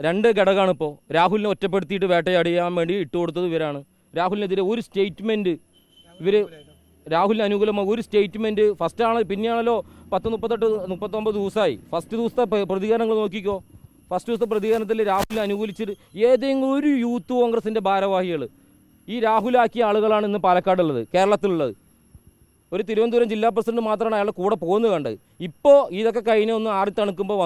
രണ്ട് ഘടകമാണ് ഇപ്പോൾ. രാഹുലിനെ ഒറ്റപ്പെടുത്തിയിട്ട് വേട്ടയാടിയാൻ വേണ്ടി ഇട്ടുകൊടുത്തത് ഇവരാണ്. രാഹുലിനെതിരെ ഒരു സ്റ്റേറ്റ്മെൻറ്റ് രാഹുലിന് അനുകൂലமாக ഒരു സ്റ്റേറ്റ്മെൻറ്റ് ഫസ്റ്റാണ്, പിന്നെയാണല്ലോ 39 ദിവസമായി. ഫസ്റ്റ് ദിവസത്തെ പ്രതികരണങ്ങൾ നോക്കിക്കോ. ഫസ്റ്റ് ദിവസത്തെ പ്രതികരണത്തിൽ രാഹുലിനെ അനുകൂലിച്ചിട്ട് ഏതെങ്കിലും ഒരു യൂത്ത് കോൺഗ്രസിൻ്റെ ഭാരവാഹികൾ ഈ രാഹുലാക്കിയ ആളുകളാണ് ഇന്ന് പാലക്കാടുള്ളത്, കേരളത്തിലുള്ളത്. ഒരു തിരുവനന്തപുരം ജില്ലാ പ്രസിഡന്റ് മാത്രമാണ് അയാളുടെ കൂടെ പോകുന്നത് കണ്ടത്. ഇപ്പോൾ ഇതൊക്കെ കഴിഞ്ഞൊന്ന് ആറി തണുക്കുമ്പോൾ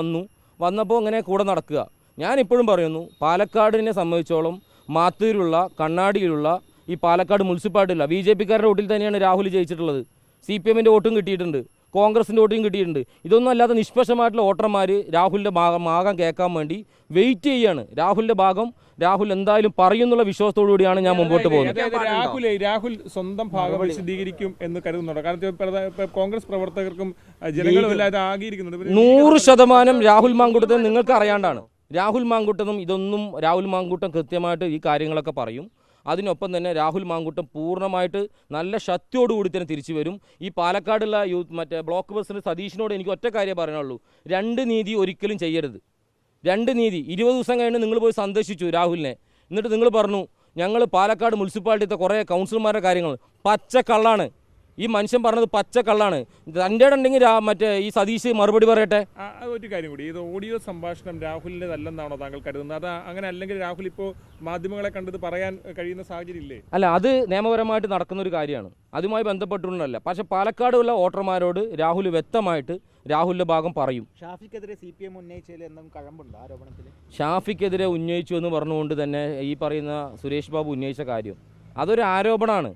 വന്നപ്പോൾ ഇങ്ങനെ കൂടെ നടക്കുക. ഞാനിപ്പോഴും പറയുന്നു, പാലക്കാടിനെ സംബന്ധിച്ചോളം മാത്തൂരിലുള്ള കണ്ണാടിയിലുള്ള ഈ പാലക്കാട് മുനിസിപ്പാലിറ്റിയില്ല BJP-കാരുടെ വോട്ടിൽ തന്നെയാണ് രാഹുൽ ജയിച്ചിട്ടുള്ളത്. CPM-ൻ്റെ വോട്ടും കിട്ടിയിട്ടുണ്ട്, കോൺഗ്രസിൻ്റെ വോട്ടും കിട്ടിയിട്ടുണ്ട്. ഇതൊന്നും അല്ലാതെ നിഷ്പക്ഷമായിട്ടുള്ള വോട്ടർമാർ രാഹുലിൻ്റെ ഭാഗം കേൾക്കാൻ വേണ്ടി വെയിറ്റ് ചെയ്യാണ്. രാഹുലിൻ്റെ ഭാഗം രാഹുൽ എന്തായാലും പറയുന്നുള്ള വിശ്വാസത്തോടു കൂടിയാണ് ഞാൻ മുമ്പോട്ട് പോകുന്നത്. രാഹുൽ സ്വന്തം ഭാഗം വിശദീകരിക്കും എന്ന് കരുതുന്നുണ്ട്. കാരണം കോൺഗ്രസ് പ്രവർത്തകർക്കും ജനങ്ങളും എല്ലാം ആകിയിരിക്കുന്നുണ്ട്. 100% രാഹുൽ മാങ്കൂട്ടത്തെ നിങ്ങൾക്ക് അറിയാണ്ടാണ്. രാഹുൽ മാങ്കൂട്ടത്തും ഇതൊന്നും രാഹുൽ മാങ്കൂട്ടം കൃത്യമായിട്ട് ഈ കാര്യങ്ങളൊക്കെ പറയും. അതിനൊപ്പം തന്നെ രാഹുൽ മാങ്കൂട്ടം പൂർണ്ണമായിട്ട് നല്ല ശക്തിയോടുകൂടി തന്നെ തിരിച്ചു വരും. ഈ പാലക്കാടുള്ള മറ്റേ ബ്ലോക്ക് പ്രസിഡന്റ് സതീഷിനോട് എനിക്ക് ഒറ്റ കാര്യം പറയാനുള്ളൂ, 2 നീതി ഒരിക്കലും ചെയ്യരുത്. 2 നീതി 20 ദിവസം കഴിഞ്ഞ് നിങ്ങൾ പോയി സന്ദർശിച്ചു രാഹുലിനെ. എന്നിട്ട് നിങ്ങൾ പറഞ്ഞു ഞങ്ങൾ പാലക്കാട് മുനിസിപ്പാലിറ്റിത്തെ കുറേ കൗൺസിലർമാരുടെ കാര്യങ്ങൾ പച്ചക്കള്ളാണ്. ഈ മനുഷ്യൻ പറഞ്ഞത് പച്ചക്കള്ളാണ്. തൻ്റെ ഉണ്ടെങ്കിൽ മറ്റേ ഈ സതീഷ് മറുപടി പറയട്ടെ. ഒരു കാര്യം കൂടി, ഇത് ഓഡിയോ സംഭാഷണം രാഹുലിൻ്റെതല്ലെന്നാണോ താങ്കൾ കരുതുന്നത്? അത് അങ്ങനെ അല്ലെങ്കിൽ രാഹുൽ ഇപ്പോൾ മാധ്യമങ്ങളെ കണ്ടത് പറയാൻ കഴിയുന്ന സാഹചര്യം ഇല്ലേ? അല്ല, അത് നിയമപരമായിട്ട് നടക്കുന്ന ഒരു കാര്യമാണ്, അതുമായി ബന്ധപ്പെട്ടുകൊണ്ടല്ല. പക്ഷേ പാലക്കാടുള്ള വോട്ടർമാരോട് രാഹുൽ വ്യക്തമായിട്ട് രാഹുലിൻ്റെ ഭാഗം പറയും. ഷാഫിക്കെതിരെ CPM ഉന്നയിച്ചതിൽ എന്തെങ്കിലും കഴമ്പുണ്ടോ ആരോപണത്തിൽ? ഷാഫിക്കെതിരെ ഉന്നയിച്ചു എന്ന് പറഞ്ഞുകൊണ്ട് തന്നെ ഈ പറയുന്ന സുരേഷ് ബാബു ഉന്നയിച്ച കാര്യം അതൊരു ആരോപണമാണ്.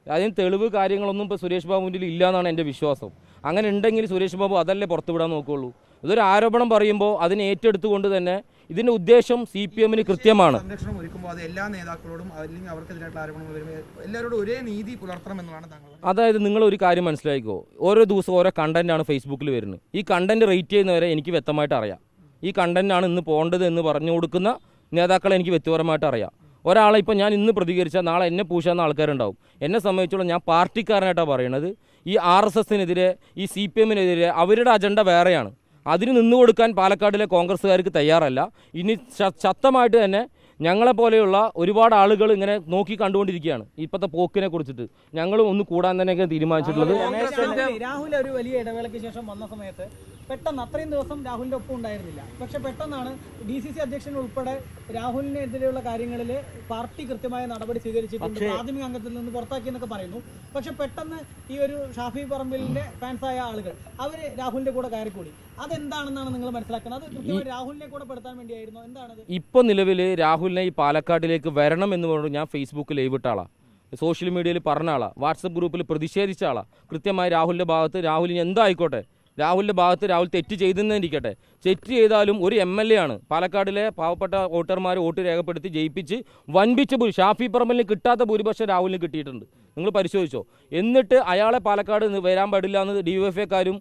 അതിന് തെളിവ് കാര്യങ്ങളൊന്നും ഇപ്പോൾ സുരേഷ് ബാബുവിൻ്റെ ഇല്ല എന്നാണ് എൻ്റെ വിശ്വാസം. അങ്ങനെ ഉണ്ടെങ്കിൽ സുരേഷ് ബാബു അതല്ലേ പുറത്തുവിടാൻ നോക്കുകയുള്ളൂ. ഇതൊരു ആരോപണം പറയുമ്പോൾ അതിനെ ഏറ്റെടുത്തുകൊണ്ട് തന്നെ ഇതിൻ്റെ ഉദ്ദേശം CPM-ന് കൃത്യമാണ്. സംരക്ഷണം ഒരുക്കുമ്പോൾ അത് എല്ലാ നേതാക്കളോടും അല്ലെങ്കിൽ അവർക്കെതിരായിട്ടുള്ള ആരോപണങ്ങൾ വരുമ്പോൾ എല്ലാവരോടും ഒരേ നീതി പുലർത്തണമെന്നാണ് താങ്കൾ. അതായത് നിങ്ങൾ ഒരു കാര്യം മനസ്സിലാക്കിക്കോ, ഓരോ ദിവസം ഓരോ കണ്ടൻറ്റാണ് ഫേസ്ബുക്കിൽ വരുന്നത്. ഈ കണ്ടൻറ്റ് റേറ്റ് ചെയ്യുന്നവരെ എനിക്ക് വ്യക്തമായിട്ട് അറിയാം. ഈ കണ്ടൻറ്റാണ് ഇന്ന് പോകേണ്ടത് എന്ന് പറഞ്ഞു കൊടുക്കുന്ന നേതാക്കളെ എനിക്ക് വ്യക്തിപരമായിട്ട് അറിയാം. ഒരാളെ ഇപ്പോൾ ഞാൻ ഇന്ന് പ്രതികരിച്ചാൽ നാളെ എന്നെ പൂശാവുന്ന ആൾക്കാരുണ്ടാവും. എന്നെ സംബന്ധിച്ചോളം ഞാൻ പാർട്ടിക്കാരനായിട്ടാണ് പറയണത്. ഈ RSS-നെതിരെ ഈ CPM-നെതിരെ അവരുടെ അജണ്ട വേറെയാണ്. അതിന് നിന്നു കൊടുക്കാൻ പാലക്കാടിലെ കോൺഗ്രസ്സുകാർക്ക് തയ്യാറല്ല. ഇനി ശക്തമായിട്ട് തന്നെ ഞങ്ങളെപ്പോലെയുള്ള ഒരുപാട് ആളുകൾ ഇങ്ങനെ നോക്കി കണ്ടുകൊണ്ടിരിക്കുകയാണ് ഇപ്പോഴത്തെ പോക്കിനെ കുറിച്ചിട്ട്. ഞങ്ങളും ഒന്ന് കൂടാൻ തന്നെയൊക്കെ തീരുമാനിച്ചിട്ടുള്ളത്. രാഹുൽ ഒരു വലിയ ഇടവേളയ്ക്ക് ശേഷം വന്ന സമയത്ത് പെട്ടെന്ന് അത്രയും ദിവസം രാഹുലിന്റെ ഒപ്പം ഉണ്ടായിരുന്നില്ല. പക്ഷെ പെട്ടെന്നാണ് DCC അധ്യക്ഷൻ ഉൾപ്പെടെ രാഹുലിനെതിരെയുള്ള കാര്യങ്ങളിൽ പാർട്ടി കൃത്യമായ നടപടി സ്വീകരിച്ചിട്ടുണ്ട്, പ്രാഥമിക അംഗത്തിൽ നിന്ന് പുറത്താക്കിയെന്നൊക്കെ പറയുന്നു. പക്ഷെ പെട്ടെന്ന് ഈ ഒരു ഷാഫി പറമ്പിലിന്റെ ഫാൻസായ ആളുകൾ അവര് രാഹുലിന്റെ കൂടെ കയറിക്കൂടി. അതെന്താണെന്നാണ് നിങ്ങൾ മനസ്സിലാക്കുന്നത്? അത് കൃത്യമായി രാഹുലിനെ കൂടെ പെടുത്താൻ വേണ്ടിയായിരുന്നു, എന്താണത്? ഇപ്പോൾ നിലവിൽ രാഹുലിനെ ഈ പാലക്കാട്ടിലേക്ക് വരണം എന്ന് പറഞ്ഞു ഞാൻ ഫേസ്ബുക്കിൽ ലൈവിട്ട ആളാണ്, സോഷ്യൽ മീഡിയയിൽ പറഞ്ഞ ആളാണ്, വാട്സപ്പ് ഗ്രൂപ്പിൽ പ്രതിഷേധിച്ച ആളാണ്. കൃത്യമായി രാഹുലിൻ്റെ ഭാഗത്ത് രാഹുലിന് എന്തായിക്കോട്ടെ, രാഹുലിൻ്റെ ഭാഗത്ത് രാഹുൽ തെറ്റ് ചെയ്തെന്നിരിക്കട്ടെ, തെറ്റ് ചെയ്താലും ഒരു MLA ആണ്. പാലക്കാടിലെ പാവപ്പെട്ട വോട്ടർമാർ വോട്ട് രേഖപ്പെടുത്തി ജയിപ്പിച്ച് വൻപിച്ച് ഷാഫി പറമ്പലിന് കിട്ടാത്ത ഭൂരിപക്ഷം രാഹുലിന് കിട്ടിയിട്ടുണ്ട്. നിങ്ങൾ പരിശോധിച്ചോ. എന്നിട്ട് അയാളെ പാലക്കാട് വരാൻ പാടില്ല എന്ന് DYFI-ക്കാരും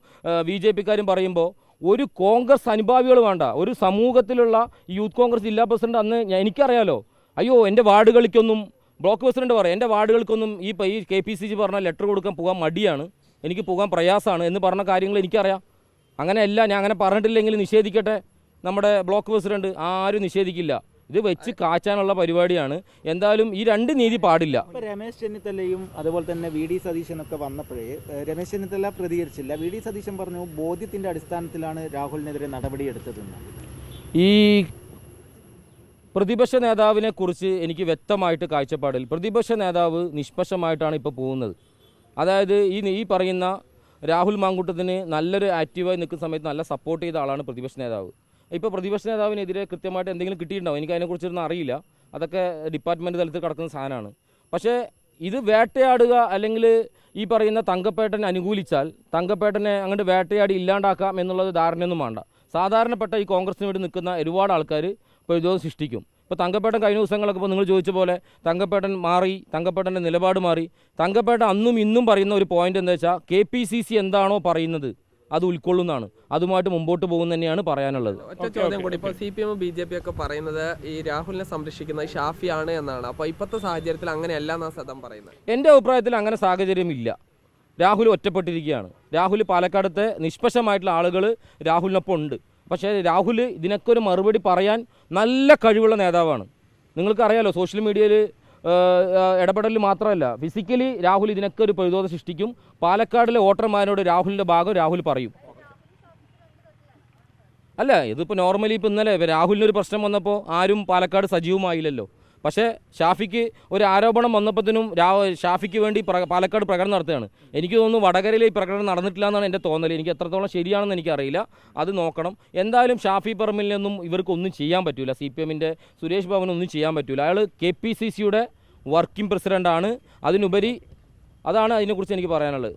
BJP-ക്കാരും പറയുമ്പോൾ ഒരു കോൺഗ്രസ് അനുഭാവികൾ വേണ്ട, ഒരു സമൂഹത്തിലുള്ള യൂത്ത് കോൺഗ്രസ് ജില്ലാ പ്രസിഡന്റ് അന്ന് എനിക്കറിയാലോ, അയ്യോ എൻ്റെ വാർഡുകൾക്കൊന്നും ബ്ലോക്ക് പ്രസിഡന്റ് പറയാം, എൻ്റെ വാർഡുകൾക്കൊന്നും ഈ KPCC പറഞ്ഞ ലെറ്റർ കൊടുക്കാൻ പോകാൻ മടിയാണ്, എനിക്ക് പോകാൻ പ്രയാസമാണ് എന്ന് പറഞ്ഞ കാര്യങ്ങൾ എനിക്കറിയാം. അങ്ങനെയല്ല, ഞാൻ അങ്ങനെ പറഞ്ഞിട്ടില്ലെങ്കിൽ നിഷേധിക്കട്ടെ നമ്മുടെ ബ്ലോക്ക് പ്രസിഡന്റ്, ആരും നിഷേധിക്കില്ല. ഇത് വെച്ച് കാച്ചാനുള്ള പരിപാടിയാണ്. എന്തായാലും ഈ 2 നീതി പാടില്ല. രമേശ് ചെന്നിത്തലയും അതുപോലെ തന്നെ VD സതീശനൊക്കെ വന്നപ്പോഴേ രമേശ് ചെന്നിത്തല പ്രതികരിച്ചില്ല. VD സതീശൻ പറഞ്ഞു ബോധ്യത്തിന്റെ അടിസ്ഥാനത്തിലാണ് രാഹുലിനെതിരെ നടപടിയെടുത്തതെന്ന്. ഈ പ്രതിപക്ഷ നേതാവിനെ കുറിച്ച് എനിക്ക് വ്യക്തമായിട്ട് കാഴ്ചപ്പാടിൽ, പ്രതിപക്ഷ നേതാവ് നിഷ്പക്ഷമായിട്ടാണ് ഇപ്പോൾ പോകുന്നത്. അതായത് ഈ പറയുന്ന രാഹുൽ മാങ്കൂട്ടത്തിന് നല്ലൊരു ആക്റ്റീവായി നിൽക്കുന്ന സമയത്ത് നല്ല സപ്പോർട്ട് ചെയ്ത ആളാണ് പ്രതിപക്ഷ നേതാവ്. ഇപ്പോൾ പ്രതിപക്ഷ നേതാവിനെതിരെ കൃത്യമായിട്ട് എന്തെങ്കിലും കിട്ടിയിട്ടുണ്ടാവും, എനിക്ക് അതിനെക്കുറിച്ചൊന്നും അറിയില്ല. അതൊക്കെ ഡിപ്പാർട്ട്മെൻറ്റ് തലത്തിൽ കിടക്കുന്ന സാധനമാണ്. പക്ഷേ ഇത് വേട്ടയാടുക അല്ലെങ്കിൽ ഈ പറയുന്ന തങ്കപ്പേട്ടനെ അനുകൂലിച്ചാൽ തങ്കപ്പേട്ടനെ അങ്ങോട്ട് വേട്ടയാടി ഇല്ലാണ്ടാക്കാം എന്നുള്ളത് ധാരണയൊന്നും വേണ്ട. സാധാരണപ്പെട്ട ഈ കോൺഗ്രസിന് വേണ്ടി നിൽക്കുന്ന ഒരുപാട് ആൾക്കാർ പ്രതിരോധം സൃഷ്ടിക്കും. ഇപ്പോൾ തങ്കപ്പേട്ടൻ കഴിഞ്ഞ ദിവസങ്ങളൊക്കെ ഇപ്പോൾ നിങ്ങൾ ചോദിച്ച പോലെ തങ്കപ്പേട്ടൻ മാറി, തങ്കപ്പേട്ടൻ്റെ നിലപാട് മാറി. തങ്കപ്പേട്ടൻ അന്നും ഇന്നും പറയുന്ന ഒരു പോയിന്റ് എന്താ വെച്ചാൽ KPCC എന്താണോ പറയുന്നത് അത് ഉൾക്കൊള്ളുന്നതാണ്, അതുമായിട്ട് മുമ്പോട്ട് പോകുന്ന തന്നെയാണ് പറയാനുള്ളത്. ഒറ്റ ചോദ്യം കൂടി, ഇപ്പോൾ CPM BJP ഒക്കെ പറയുന്നത് ഈ രാഹുലിനെ സംരക്ഷിക്കുന്നത് ഷാഫിയാണ് എന്നാണ്. അപ്പോൾ ഇപ്പോഴത്തെ സാഹചര്യത്തിൽ അങ്ങനെയല്ല എന്നാണ് സദം പറയുന്നത്. എൻ്റെ അഭിപ്രായത്തിൽ അങ്ങനെ സാഹചര്യമില്ല. രാഹുൽ ഒറ്റപ്പെട്ടിരിക്കുകയാണ്. രാഹുൽ പാലക്കാടത്തെ നിഷ്പക്ഷമായിട്ടുള്ള ആളുകൾ രാഹുലിനൊപ്പം ഉണ്ട്. പക്ഷേ രാഹുൽ ഇതിനൊക്കെ ഒരു മറുപടി പറയാൻ നല്ല കഴിവുള്ള നേതാവാണ്. നിങ്ങൾക്കറിയാലോ, സോഷ്യൽ മീഡിയയിൽ ഇടപെടൽ മാത്രമല്ല, ഫിസിക്കലി രാഹുൽ ഇതിനൊക്കെ ഒരു പ്രതിരോധം സൃഷ്ടിക്കും. പാലക്കാടിലെ വോട്ടർമാരോട് രാഹുലിൻ്റെ ഭാഗം രാഹുൽ പറയും. അല്ല, ഇതിപ്പോൾ നോർമലി ഇപ്പോൾ ഇന്നലെ രാഹുലിനൊരു പ്രശ്നം വന്നപ്പോൾ ആരും പാലക്കാട് സജീവമായില്ലല്ലോ. പക്ഷേ ഷാഫിക്ക് ഒരു ആരോപണം വന്നപ്പോഴത്തേനും ഷാഫിക്ക് വേണ്ടി പാലക്കാട് പ്രകടനം നടത്തുകയാണ്. എനിക്ക് തോന്നുന്നു വടകരയിൽ ഈ പ്രകടനം നടന്നിട്ടില്ല എന്നാണ് എൻ്റെ തോന്നൽ. എനിക്ക് എത്രത്തോളം ശരിയാണെന്ന് എനിക്കറിയില്ല, അത് നോക്കണം. എന്തായാലും ഷാഫി പറമ്പിലിനൊന്നും ഇവർക്കൊന്നും ചെയ്യാൻ പറ്റില്ല. CPM-ൻ്റെ സുരേഷ് ഭവനൊന്നും ചെയ്യാൻ പറ്റില്ല. അയാൾ KPCCയുടെ വർക്കിംഗ് പ്രസിഡൻ്റാണ്. അതിനുപരി അതാണ് അതിനെക്കുറിച്ച് എനിക്ക് പറയാനുള്ളത്.